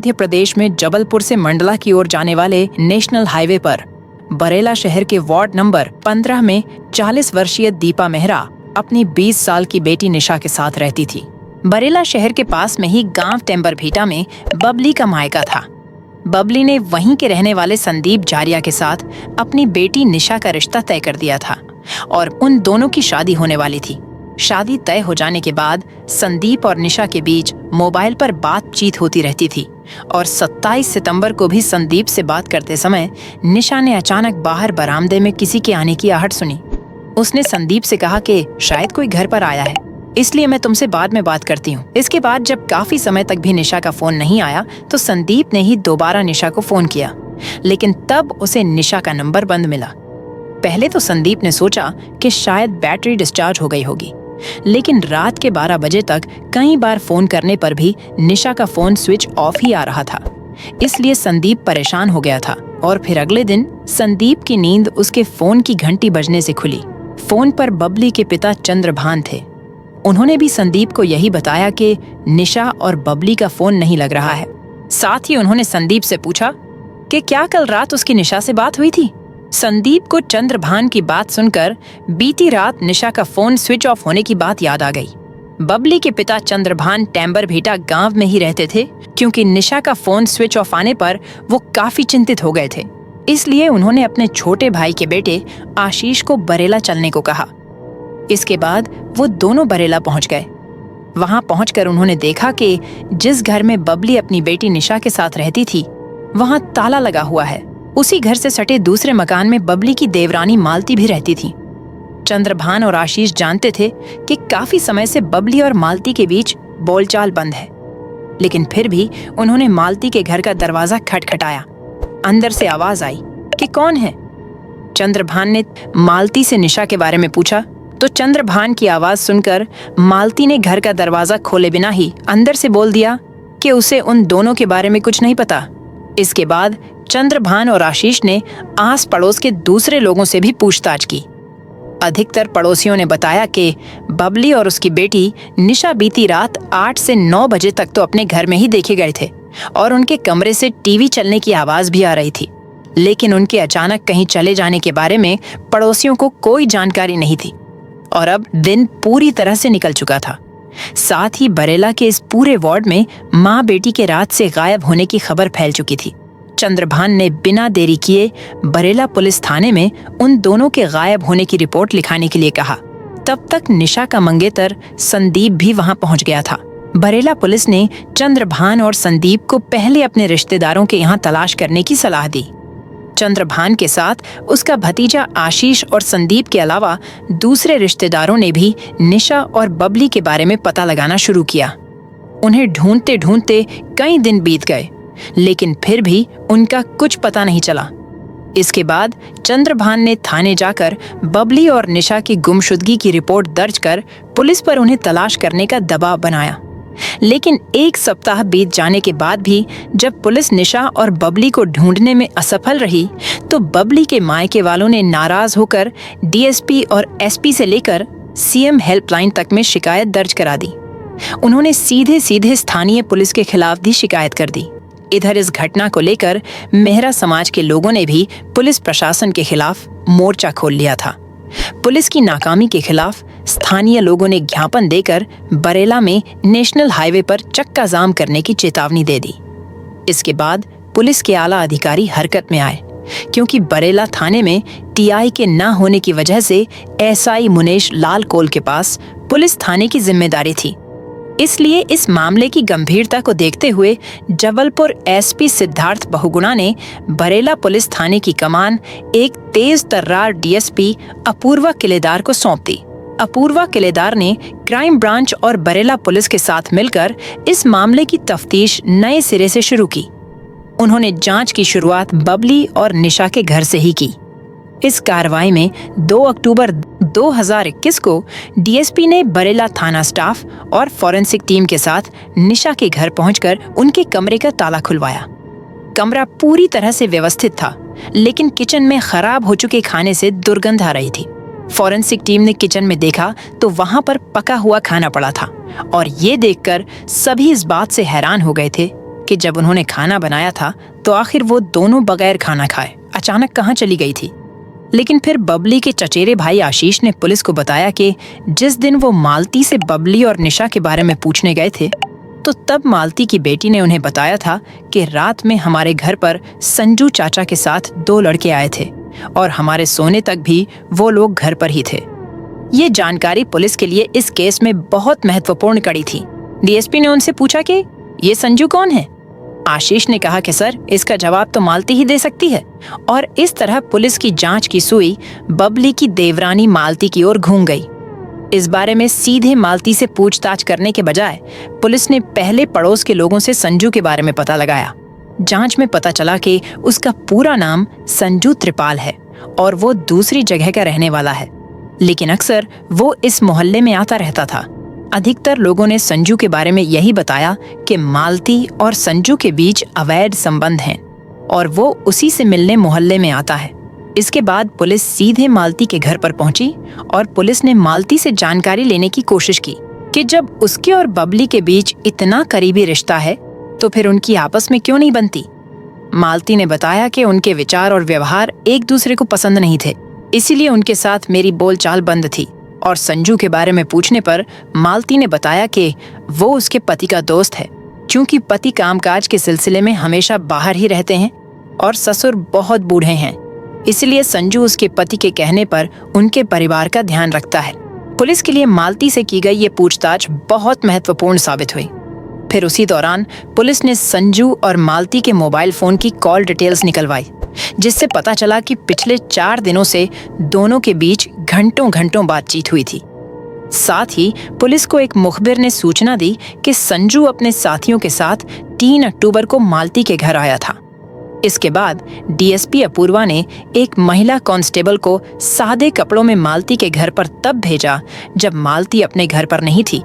मध्य प्रदेश में जबलपुर से मंडला की ओर जाने वाले नेशनल हाईवे पर बरेला शहर के वार्ड नंबर 15 में 40 वर्षीय दीपा मेहरा अपनी 20 साल की बेटी निशा के साथ रहती थी। बरेला शहर के पास में ही गांव टेम्बरभीटा में बबली का मायका था। बबली ने वहीं के रहने वाले संदीप जारिया के साथ अपनी बेटी निशा का रिश्ता तय कर दिया था और उन दोनों की शादी होने वाली थी। शादी तय हो जाने के बाद संदीप और निशा के बीच मोबाइल पर बातचीत होती रहती थी और 27 सितंबर को भी संदीप से बात करते समय निशा ने अचानक बाहर बरामदे में किसी के आने की आहट सुनी। उसने संदीप से कहा कि शायद कोई घर पर आया है, इसलिए मैं तुमसे बाद में बात करती हूँ। इसके बाद जब काफी समय तक भी निशा का फोन नहीं आया तो संदीप ने ही दोबारा निशा को फोन किया, लेकिन तब उसे निशा का नंबर बंद मिला। पहले तो संदीप ने सोचा कि शायद बैटरी डिस्चार्ज हो गई होगी, लेकिन रात के 12 बजे तक कई बार फोन करने पर भी निशा का फोन स्विच ऑफ ही आ रहा था। इसलिए संदीप परेशान हो गया था और फिर अगले दिन संदीप की नींद उसके फोन की घंटी बजने से खुली। फोन पर बबली के पिता चंद्रभान थे। उन्होंने भी संदीप को यही बताया कि निशा और बबली का फोन नहीं लग रहा है। साथ ही उन्होंने संदीप से पूछा कि क्या कल रात उसकी निशा से बात हुई थी। संदीप को चंद्रभान की बात सुनकर बीती रात निशा का फोन स्विच ऑफ होने की बात याद आ गई। बबली के पिता चंद्रभान टेम्बरभीटा गांव में ही रहते थे, क्योंकि निशा का फोन स्विच ऑफ आने पर वो काफी चिंतित हो गए थे। इसलिए उन्होंने अपने छोटे भाई के बेटे आशीष को बरेला चलने को कहा। इसके बाद वो दोनों बरेला पहुंच गए। वहां पहुंचकर उन्होंने देखा कि जिस घर में बबली अपनी बेटी निशा के साथ रहती थी वहां ताला लगा हुआ है। उसी घर से सटे दूसरे मकान में बबली की देवरानी मालती भी रहती थी। चंद्रभान और आशीष जानते थे कि काफी समय से बबली और मालती के बीच बोलचाल बंद है, लेकिन फिर भी उन्होंने मालती के घर का दरवाजा खटखटाया। अंदर से आवाज आई कि कौन है। चंद्रभान ने मालती से निशा के बारे में पूछा तो चंद्रभान की आवाज सुनकर मालती ने घर का दरवाजा खोले बिना ही अंदर से बोल दिया कि उसे उन दोनों के बारे में कुछ नहीं पता। इसके बाद चंद्रभान और आशीष ने आस पड़ोस के दूसरे लोगों से भी पूछताछ की। अधिकतर पड़ोसियों ने बताया कि बबली और उसकी बेटी निशा बीती रात 8 से 9 बजे तक तो अपने घर में ही देखे गए थे और उनके कमरे से टीवी चलने की आवाज भी आ रही थी, लेकिन उनके अचानक कहीं चले जाने के बारे में पड़ोसियों को कोई जानकारी नहीं थी। और अब दिन पूरी तरह से निकल चुका था। साथ ही बरेला के इस पूरे वार्ड में माँ बेटी के रात से गायब होने की खबर फैल चुकी थी। चंद्रभान ने बिना देरी किए बरेला पुलिस थाने में उन दोनों के गायब होने की रिपोर्ट लिखाने के लिए कहा। तब तक निशा का मंगेतर संदीप भी वहां पहुंच गया था। बरेला पुलिस ने चंद्रभान और संदीप को पहले अपने रिश्तेदारों के यहाँ तलाश करने की सलाह दी। चंद्रभान के साथ उसका भतीजा आशीष और संदीप के अलावा दूसरे रिश्तेदारों ने भी निशा और बबली के बारे में पता लगाना शुरू किया। उन्हें ढूंढते ढूंढते कई दिन बीत गए, लेकिन फिर भी उनका कुछ पता नहीं चला। इसके बाद चंद्रभान ने थाने जाकर बबली और निशा की गुमशुदगी की रिपोर्ट दर्ज कर पुलिस पर उन्हें तलाश करने का दबाव बनाया। लेकिन 1 सप्ताह बीत जाने के बाद भी जब पुलिस निशा और बबली को ढूंढने में असफल रही तो बबली के मायके वालों ने नाराज होकर डीएसपी और एसपी से लेकर सीएम हेल्पलाइन तक में शिकायत दर्ज करा दी। उन्होंने सीधे सीधे स्थानीय पुलिस के खिलाफ भी शिकायत कर दी। इधर इस घटना को लेकर मेहरा समाज के लोगों ने भी पुलिस प्रशासन के खिलाफ मोर्चा खोल लिया था। पुलिस की नाकामी के खिलाफ स्थानीय लोगों ने ज्ञापन देकर बरेला में नेशनल हाईवे पर चक्का जाम करने की चेतावनी दे दी। इसके बाद पुलिस के आला अधिकारी हरकत में आए, क्योंकि बरेला थाने में टीआई के न होने की वजह से एसआई मुनेश लाल कोल के पास पुलिस थाने की जिम्मेदारी थी। इसलिए इस मामले की गंभीरता को देखते हुए जबलपुर एसपी सिद्धार्थ बहुगुणा ने बरेला पुलिस थाने की कमान एक तेज तर्रार डीएसपी अपूर्वा किलेदार को सौंप दी। अपूर्वा किलेदार ने क्राइम ब्रांच और बरेला पुलिस के साथ मिलकर इस मामले की तफ्तीश नए सिरे से शुरू की। उन्होंने जांच की शुरुआत बबली और निशा के घर से ही की। इस कार्रवाई में 2 अक्टूबर 2021 को डीएसपी ने बरेला थाना स्टाफ और फॉरेंसिक टीम के साथ निशा के घर पहुंचकर उनके कमरे का ताला खुलवाया। कमरा पूरी तरह से व्यवस्थित था, लेकिन किचन में खराब हो चुके खाने से दुर्गंध आ रही थी। फॉरेंसिक टीम ने किचन में देखा तो वहां पर पका हुआ खाना पड़ा था और ये देखकर सभी इस बात से हैरान हो गए थे कि जब उन्होंने खाना बनाया था तो आखिर वो दोनों बगैर खाना खाए अचानक कहाँ चली गई थी। लेकिन फिर बबली के चचेरे भाई आशीष ने पुलिस को बताया कि जिस दिन वो मालती से बबली और निशा के बारे में पूछने गए थे तो तब मालती की बेटी ने उन्हें बताया था कि रात में हमारे घर पर संजू चाचा के साथ 2 लड़के आए थे और हमारे सोने तक भी वो लोग घर पर ही थे। ये जानकारी पुलिस के लिए इस केस में बहुत महत्वपूर्ण कड़ी थी। डीएसपी ने उनसे पूछा कि ये संजू कौन है। आशीष ने कहा कि सर, इसका जवाब तो मालती ही दे सकती है। और इस तरह पुलिस की जांच की सुई बबली की देवरानी मालती की ओर घूम गई। इस बारे में सीधे मालती से पूछताछ करने के बजाय पुलिस ने पहले पड़ोस के लोगों से संजू के बारे में पता लगाया। जांच में पता चला कि उसका पूरा नाम संजू त्रिपाल है और वो दूसरी जगह का रहने वाला है, लेकिन अक्सर वो इस मोहल्ले में आता रहता था। अधिकतर लोगों ने संजू के बारे में यही बताया कि मालती और संजू के बीच अवैध संबंध हैं और वो उसी से मिलने मोहल्ले में आता है। इसके बाद पुलिस सीधे मालती के घर पर पहुंची और पुलिस ने मालती से जानकारी लेने की कोशिश की कि जब उसके और बबली के बीच इतना करीबी रिश्ता है तो फिर उनकी आपस में क्यों नहीं बनती। मालती ने बताया कि उनके विचार और व्यवहार एक दूसरे को पसंद नहीं थे, इसीलिए उनके साथ मेरी बोलचाल बंद थी। और संजू के बारे में पूछने पर मालती ने बताया कि वो उसके पति का दोस्त है, क्योंकि पति कामकाज के सिलसिले में हमेशा बाहर ही रहते हैं और ससुर बहुत बूढ़े हैं, इसलिए संजू उसके पति के कहने पर उनके परिवार का ध्यान रखता है। पुलिस के लिए मालती से की गई ये पूछताछ बहुत महत्वपूर्ण साबित हुई। फिर उसी दौरान पुलिस ने संजू और मालती के मोबाइल फोन की कॉल डिटेल्स निकलवाई, जिससे पता चला कि पिछले 4 दिनों से दोनों के बीच घंटों घंटों बातचीत हुई थी। साथ ही पुलिस को एक मुखबिर ने सूचना दी कि संजू अपने साथियों के साथ 3 अक्टूबर को मालती के घर आया था। इसके बाद डीएसपी अपूर्वा ने एक महिला कांस्टेबल को सादे कपड़ों में मालती के घर पर तब भेजा जब मालती अपने घर पर नहीं थी।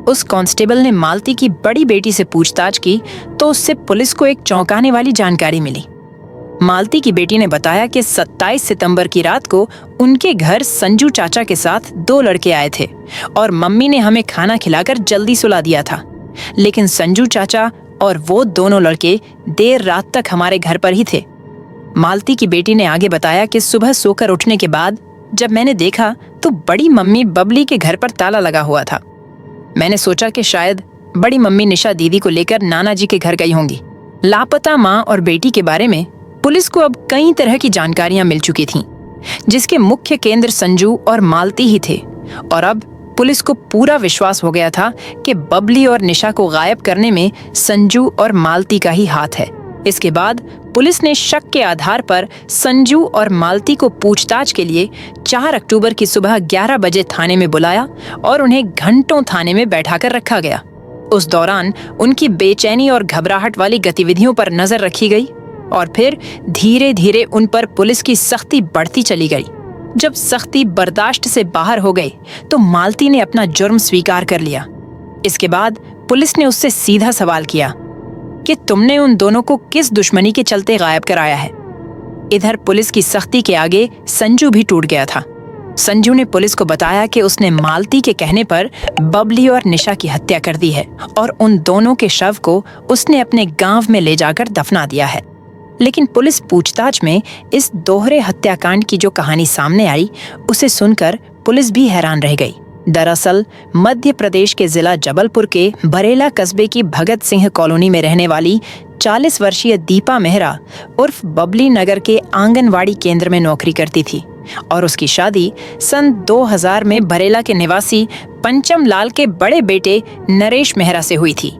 उस कांस्टेबल ने मालती की बड़ी बेटी से पूछताछ की तो उससे पुलिस को एक चौंकाने वाली जानकारी मिली। मालती की बेटी ने बताया कि 27 सितंबर की रात को उनके घर संजू चाचा के साथ 2 लड़के आए थे और मम्मी ने हमें खाना खिलाकर जल्दी सुला दिया था, लेकिन संजू चाचा और वो दोनों लड़के देर रात तक हमारे घर पर ही थे। मालती की बेटी ने आगे बताया कि सुबह सोकर उठने के बाद जब मैंने देखा तो बड़ी मम्मी बबली के घर पर ताला लगा हुआ था। मैंने सोचा कि शायद बड़ी मम्मी निशा दीदी को लेकर नाना जी के घर गई होंगी। लापता माँ और बेटी के बारे में पुलिस को अब कई तरह की जानकारियां मिल चुकी थीं, जिसके मुख्य केंद्र संजू और मालती ही थे। और अब पुलिस को पूरा विश्वास हो गया था कि बबली और निशा को गायब करने में संजू और मालती का ही हाथ है। इसके बाद पुलिस ने शक के आधार पर संजू और मालती को पूछताछ के लिए 4 अक्टूबर की सुबह 11 बजे थाने में बुलाया और उन्हें घंटों थाने में बैठाकर रखा गया। उस दौरान उनकी बेचैनी और घबराहट वाली गतिविधियों पर नजर रखी गई और फिर धीरे धीरे उन पर पुलिस की सख्ती बढ़ती चली गई। जब सख्ती बर्दाश्त से बाहर हो गई तो मालती ने अपना जुर्म स्वीकार कर लिया। इसके बाद पुलिस ने उससे सीधा सवाल किया कि तुमने उन दोनों को किस दुश्मनी के चलते गायब कराया है। इधर पुलिस की सख्ती के आगे संजू भी टूट गया था। संजू ने पुलिस को बताया कि उसने मालती के कहने पर बबली और निशा की हत्या कर दी है और उन दोनों के शव को उसने अपने गांव में ले जाकर दफना दिया है। लेकिन पुलिस पूछताछ में इस दोहरे हत्याकांड की जो कहानी सामने आई, उसे सुनकर पुलिस भी हैरान रह गई। दरअसल मध्य प्रदेश के जिला जबलपुर के बरेला कस्बे की भगत सिंह कॉलोनी में रहने वाली 40 वर्षीय दीपा मेहरा उर्फ बबली नगर के आंगनवाड़ी केंद्र में नौकरी करती थी और उसकी शादी सन 2000 में बरेला के निवासी पंचम लाल के बड़े बेटे नरेश मेहरा से हुई थी।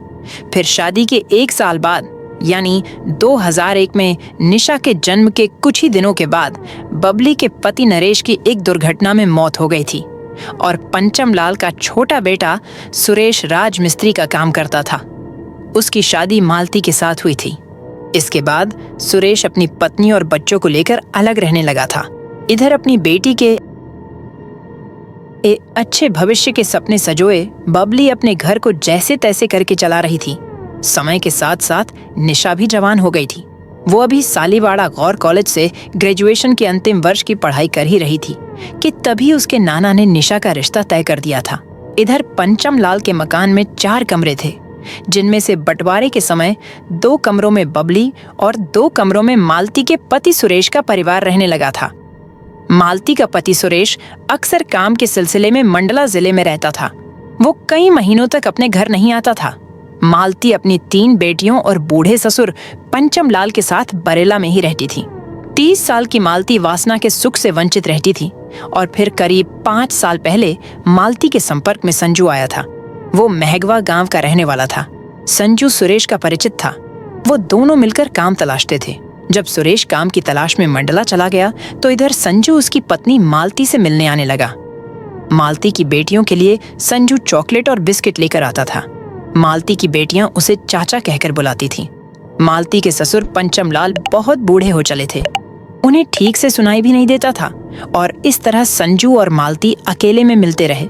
फिर शादी के 1 साल बाद यानी 2001 में निशा के जन्म के कुछ ही दिनों के बाद बबली के पति नरेश की एक दुर्घटना में मौत हो गई थी और पंचम लाल का छोटा बेटा सुरेश राज मिस्त्री का काम करता था। उसकी शादी मालती के साथ हुई थी। इसके बाद सुरेश अपनी पत्नी और बच्चों को लेकर अलग रहने लगा था। इधर अपनी बेटी के अच्छे भविष्य के सपने सजोए बबली अपने घर को जैसे तैसे करके चला रही थी। समय के साथ साथ निशा भी जवान हो गई थी। वो अभी सालीवाड़ा गौर कॉलेज से ग्रेजुएशन के अंतिम वर्ष की पढ़ाई कर ही रही थी कि तभी उसके नाना ने निशा का रिश्ता तय कर दिया था। इधर पंचम लाल के मकान में 4 कमरे थे जिनमें से बंटवारे के समय 2 कमरों में बबली और 2 कमरों में मालती के पति सुरेश का परिवार रहने लगा था। मालती का पति सुरेश अक्सर काम के सिलसिले में मंडला जिले में रहता था। वो कई महीनों तक अपने घर नहीं आता था। मालती अपनी 3 बेटियों और बूढ़े ससुर पंचम लाल के साथ बरेला में ही रहती थी। 30 साल की मालती वासना के सुख से वंचित रहती थी और फिर करीब 5 साल पहले मालती के संपर्क में संजू आया था। वो महगवा गांव का रहने वाला था। संजू सुरेश का परिचित था। वो दोनों मिलकर काम तलाशते थे। जब सुरेश काम की तलाश में मंडला चला गया तो इधर संजू उसकी पत्नी मालती से मिलने आने लगा। मालती की बेटियों के लिए संजू चॉकलेट और बिस्किट लेकर आता था। मालती की बेटियां उसे चाचा कहकर बुलाती थीं। मालती के ससुर पंचम लाल बहुत बूढ़े हो चले थे। उन्हें ठीक से सुनाई भी नहीं देता था और इस तरह संजू और मालती अकेले में मिलते रहे।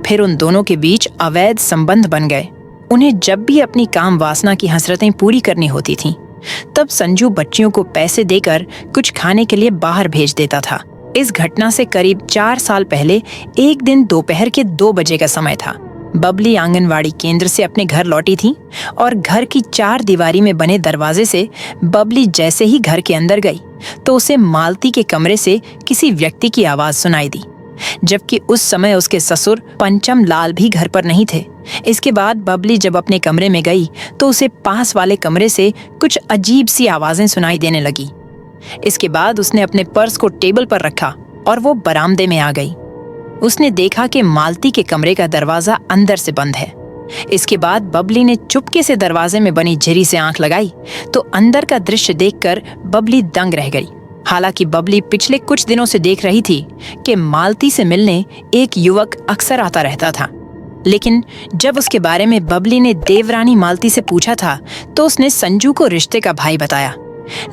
फिर उन दोनों के बीच अवैध संबंध बन गए। उन्हें जब भी अपनी काम वासना की हसरतें पूरी करनी होती थीं, तब संजू बच्चियों को पैसे देकर कुछ खाने के लिए बाहर भेज देता था। इस घटना से करीब 4 साल पहले एक दिन दोपहर के 2 बजे का समय था। बबली आंगनवाड़ी केंद्र से अपने घर लौटी थी और घर की 4 दीवारी में बने दरवाजे से बबली जैसे ही घर के अंदर गई तो उसे मालती के कमरे से किसी व्यक्ति की आवाज सुनाई दी, जबकि उस समय उसके ससुर पंचम लाल भी घर पर नहीं थे। इसके बाद बबली जब अपने कमरे में गई तो उसे पास वाले कमरे से कुछ अजीब सी आवाजें सुनाई देने लगी। इसके बाद उसने अपने पर्स को टेबल पर रखा और वो बरामदे में आ गई। उसने देखा कि मालती के कमरे का दरवाजा अंदर से बंद है। इसके बाद बबली ने चुपके से दरवाजे में बनी झिरी से आंख लगाई तो अंदर का दृश्य देखकर बबली दंग रह गई। हालांकि बबली पिछले कुछ दिनों से देख रही थी कि मालती से मिलने एक युवक अक्सर आता रहता था, लेकिन जब उसके बारे में बबली ने देवरानी मालती से पूछा था तो उसने संजू को रिश्ते का भाई बताया।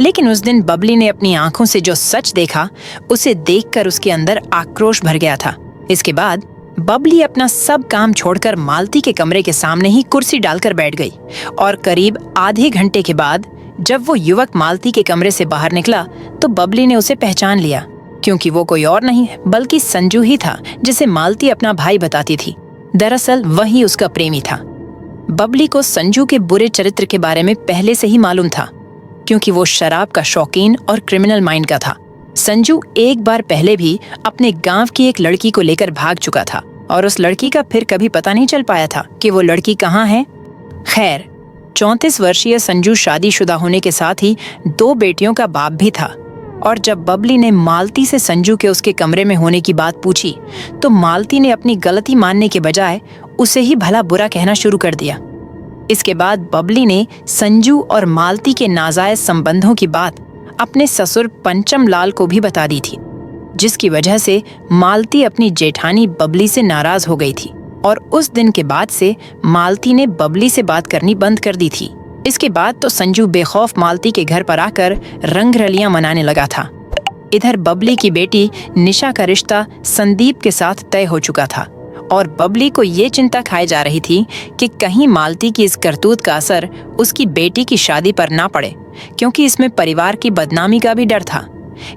लेकिन उस दिन बबली ने अपनी आंखों से जो सच देखा उसे देखकर उसके अंदर आक्रोश भर गया था। इसके बाद बबली अपना सब काम छोड़कर मालती के कमरे के सामने ही कुर्सी डालकर बैठ गई और करीब आधे घंटे के बाद जब वो युवक मालती के कमरे से बाहर निकला तो बबली ने उसे पहचान लिया, क्योंकि वो कोई और नहीं बल्कि संजू ही था जिसे मालती अपना भाई बताती थी। दरअसल वही उसका प्रेमी था। बबली को संजू के बुरे चरित्र के बारे में पहले से ही मालूम था, क्योंकि वो शराब का शौकीन और क्रिमिनल माइंड का था। संजू एक बार पहले भी अपने गांव की एक लड़की को लेकर भाग चुका था और उस लड़की का फिर कभी पता नहीं चल पाया था कि वो लड़की कहाँ है। खैर, 34 वर्षीय संजू शादीशुदा होने के साथ ही 2 बेटियों का बाप भी था और जब बबली ने मालती से संजू के उसके कमरे में होने की बात पूछी तो मालती ने अपनी गलती मानने के बजाय उसे ही भला बुरा कहना शुरू कर दिया। इसके बाद बबली ने संजू और मालती के नाजायज संबंधों की बात अपने ससुर पंचम लाल को भी बता दी थी, जिसकी वजह से मालती अपनी जेठानी बबली से नाराज हो गई थी और उस दिन के बाद से मालती ने बबली से बात करनी बंद कर दी थी। इसके बाद तो संजू बेखौफ मालती के घर पर आकर रंगरलियां मनाने लगा था। इधर बबली की बेटी निशा का रिश्ता संदीप के साथ तय हो चुका था और बबली को ये चिंता खाई जा रही थी कि कहीं मालती की इस करतूत का असर उसकी बेटी की शादी पर ना पड़े, क्योंकि इसमें परिवार की बदनामी का भी डर था।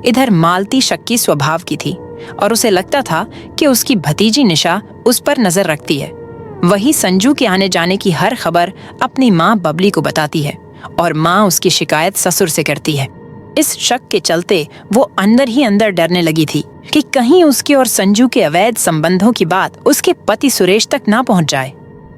इधर मालती शक्की स्वभाव की थी और उसे लगता था कि उसकी भतीजी निशा उस पर नजर रखती है। वही संजू के आने जाने की हर खबर अपनी माँ बबली को बताती है और माँ उसकी शिकायत ससुर से करती है। इस शक के चलते वो अंदर ही अंदर डरने लगी थी कि कहीं उसके और संजू के अवैध संबंधों की बात उसके पति सुरेश तक ना पहुंच जाए।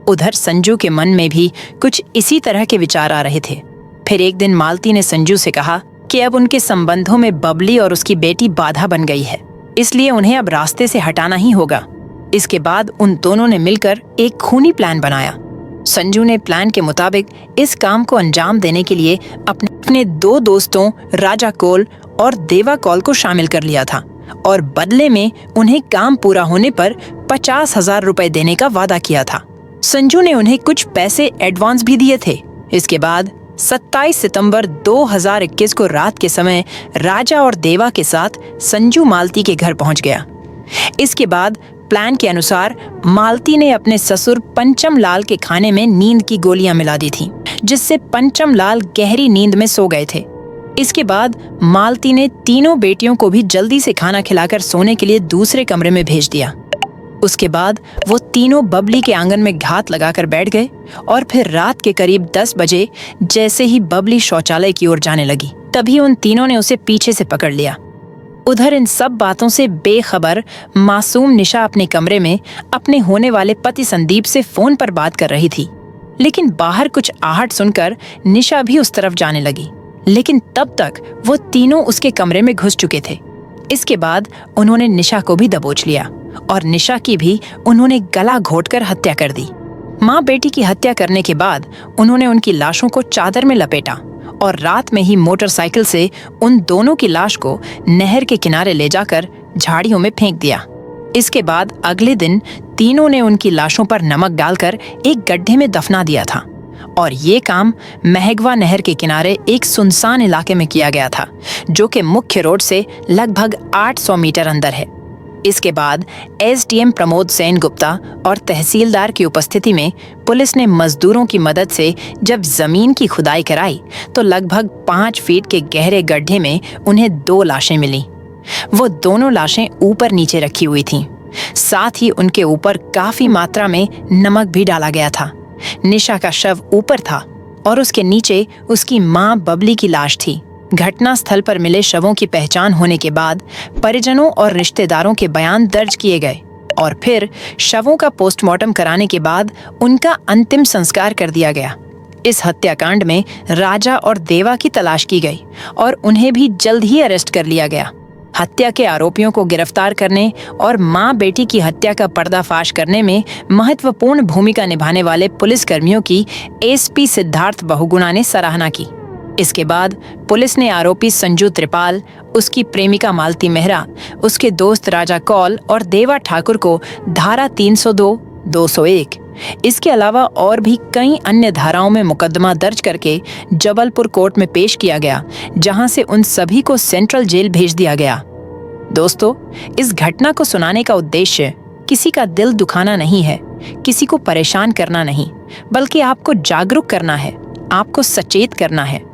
उधर संजू के मन में भी कुछ इसी तरह के विचार आ रहे थे। फिर एक दिन मालती ने संजू से कहा कि अब उनके संबंधों में बबली और उसकी बेटी बाधा बन गई है, इसलिए उन्हें अब रास्ते से हटाना ही होगा। इसके बाद उन दोनों ने मिलकर एक खूनी प्लान बनाया। संजू ने प्लान के मुताबिक इस काम को अंजाम देने के लिए अपने 2 दोस्तों राजा कोल और देवा कौल को शामिल कर लिया था और बदले में उन्हें काम पूरा होने पर 50,000 रुपए देने का वादा किया था। संजू ने उन्हें कुछ पैसे एडवांस भी दिए थे। इसके बाद 27 सितंबर 2021 को रात के समय राजा और देवा के साथ संजू मालती के घर पहुंच गया। इसके बाद प्लान के अनुसार मालती ने अपने ससुर पंचम लाल के खाने में नींद की गोलियां मिला दी थीं, जिससे पंचम लाल गहरी नींद में सो गए थे। इसके बाद मालती ने तीनों बेटियों को भी जल्दी से खाना खिलाकर सोने के लिए दूसरे कमरे में भेज दिया। उसके बाद वो तीनों बबली के आंगन में घात लगाकर बैठ गए और फिर रात के करीब 10 बजे जैसे ही बबली शौचालय की ओर जाने लगी, तभी उन तीनों ने उसे पीछे से पकड़ लिया। उधर इन सब बातों से बेखबर मासूम निशा अपने कमरे में अपने होने वाले पति संदीप से फोन पर बात कर रही थी, लेकिन बाहर कुछ आहट सुनकर निशा भी उस तरफ जाने लगी, लेकिन तब तक वो तीनों उसके कमरे में घुस चुके थे। इसके बाद उन्होंने निशा को भी दबोच लिया और निशा की भी उन्होंने गला घोंटकर हत्या कर दी। माँ बेटी की हत्या करने के बाद उन्होंने उनकी लाशों को चादर में लपेटा और रात में ही मोटरसाइकिल से उन दोनों की लाश को नहर के किनारे ले जाकर झाड़ियों में फेंक दिया। इसके बाद अगले दिन तीनों ने उनकी लाशों पर नमक डालकर एक गड्ढे में दफना दिया था और ये काम महगवा नहर के किनारे एक सुनसान इलाके में किया गया था, जो कि मुख्य रोड से लगभग 800 मीटर अंदर है। इसके बाद एसडीएम प्रमोद सेन गुप्ता और तहसीलदार की उपस्थिति में पुलिस ने मजदूरों की मदद से जब जमीन की खुदाई कराई तो लगभग 5 फीट के गहरे गड्ढे में उन्हें 2 लाशें मिली। वो दोनों लाशें ऊपर नीचे रखी हुई थीं। साथ ही उनके ऊपर काफी मात्रा में नमक भी डाला गया था। निशा का शव ऊपर था और उसके नीचे उसकी मां बबली की लाश थी। घटना स्थल पर मिले शवों की पहचान होने के बाद परिजनों और रिश्तेदारों के बयान दर्ज किए गए और फिर शवों का पोस्टमार्टम कराने के बाद उनका अंतिम संस्कार कर दिया गया। इस हत्याकांड में राजा और देवा की तलाश की गई और उन्हें भी जल्द ही अरेस्ट कर लिया गया। हत्या के आरोपियों को गिरफ्तार करने और मां बेटी की हत्या का पर्दाफाश करने में महत्वपूर्ण भूमिका निभाने वाले पुलिसकर्मियों की एसपी सिद्धार्थ बहुगुणा ने सराहना की। इसके बाद पुलिस ने आरोपी संजू त्रिपाल, उसकी प्रेमिका मालती मेहरा, उसके दोस्त राजा कौल और देवा ठाकुर को धारा 302, 201, इसके अलावा और भी कई अन्य धाराओं में मुकदमा दर्ज करके जबलपुर कोर्ट में पेश किया गया, जहां से उन सभी को सेंट्रल जेल भेज दिया गया। दोस्तों, इस घटना को सुनाने का उद्देश्य किसी का दिल दुखाना नहीं है, किसी को परेशान करना नहीं, बल्कि आपको जागरूक करना है, आपको सचेत करना है।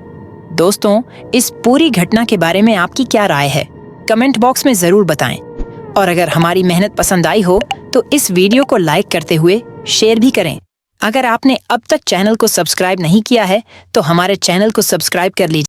दोस्तों, इस पूरी घटना के बारे में आपकी क्या राय है? कमेंट बॉक्स में जरूर बताएं। और अगर हमारी मेहनत पसंद आई हो तो इस वीडियो को लाइक करते हुए शेयर भी करें। अगर आपने अब तक चैनल को सब्सक्राइब नहीं किया है तो हमारे चैनल को सब्सक्राइब कर लीजिए।